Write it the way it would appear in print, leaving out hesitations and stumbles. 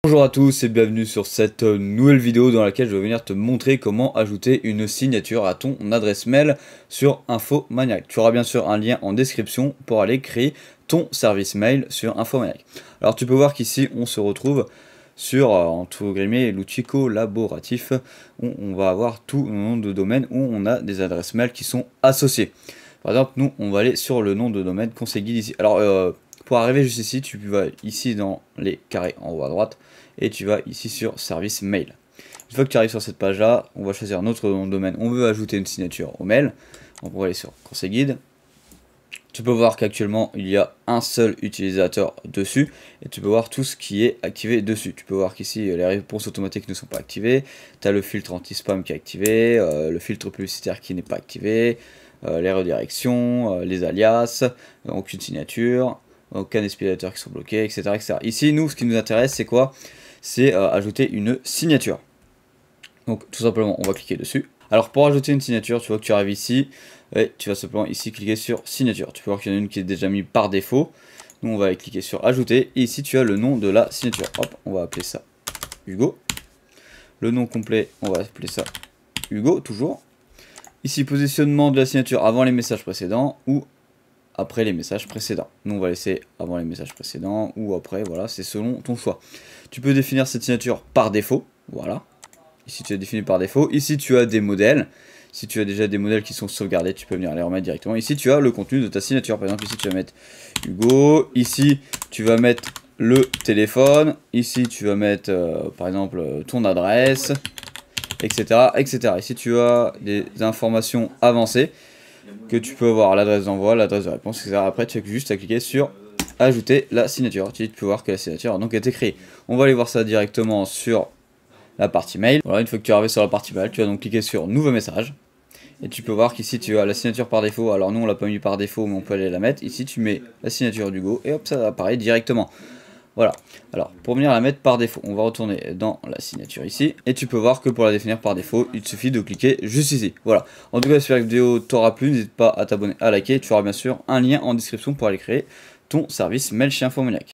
Bonjour à tous et bienvenue sur cette nouvelle vidéo dans laquelle je vais venir te montrer comment ajouter une signature à ton adresse mail sur Infomaniac. Tu auras bien sûr un lien en description pour aller créer ton service mail sur Infomaniac. Alors tu peux voir qu'ici on se retrouve sur entre guillemets l'outil collaboratif où on va avoir tout le nom de domaine où on a des adresses mail qui sont associées. Par exemple, nous on va aller sur le nom de domaine qu'on s'est guide ici. Alors pour arriver juste ici, tu vas ici dans les carrés en haut à droite et tu vas ici sur service mail. Une fois que tu arrives sur cette page là, on va choisir notre nom de domaine. On veut ajouter une signature au mail. Donc on va aller sur conseil guide. Tu peux voir qu'actuellement il y a un seul utilisateur dessus et tu peux voir tout ce qui est activé dessus. Tu peux voir qu'ici les réponses automatiques ne sont pas activées, tu as le filtre anti-spam qui est activé, le filtre publicitaire qui n'est pas activé, les redirections, les alias, aucune signature, aucun expéditeur qui sont bloqués, etc., etc. Ici, nous, ce qui nous intéresse, c'est quoi? C'est ajouter une signature. Donc, tout simplement, on va cliquer dessus. Alors, pour ajouter une signature, tu vois que tu arrives ici, et tu vas simplement ici cliquer sur signature. Tu peux voir qu'il y en a une qui est déjà mise par défaut. Nous, on va aller cliquer sur ajouter, et ici, tu as le nom de la signature. Hop, on va appeler ça Hugo. Le nom complet, on va appeler ça Hugo, toujours. Ici, positionnement de la signature avant les messages précédents, ou après les messages précédents. Nous on va laisser avant les messages précédents ou après, voilà, c'est selon ton choix. Tu peux définir cette signature par défaut, voilà. Ici tu as défini par défaut. Ici tu as des modèles. Si tu as déjà des modèles qui sont sauvegardés, tu peux venir les remettre directement. Ici tu as le contenu de ta signature. Par exemple ici tu vas mettre Hugo. Ici tu vas mettre le téléphone. Ici tu vas mettre par exemple ton adresse, etc., etc. Ici tu as des informations avancées que tu peux avoir l'adresse d'envoi, l'adresse de réponse, etc. Après, tu as juste à cliquer sur ajouter la signature. Tu peux voir que la signature a donc été créée. On va aller voir ça directement sur la partie mail. Voilà, une fois que tu es arrivé sur la partie mail, tu vas donc cliquer sur nouveau message. Et tu peux voir qu'ici tu as la signature par défaut. Alors nous on l'a pas mis par défaut, mais on peut aller la mettre. Ici tu mets la signature d'Hugo et hop, ça apparaît directement. Voilà, alors pour venir la mettre par défaut, on va retourner dans la signature ici, et tu peux voir que pour la définir par défaut, il te suffit de cliquer juste ici. Voilà, en tout cas si la vidéo t'aura plu, n'hésite pas à t'abonner, à liker, tu auras bien sûr un lien en description pour aller créer ton service mail chez Infomaniac.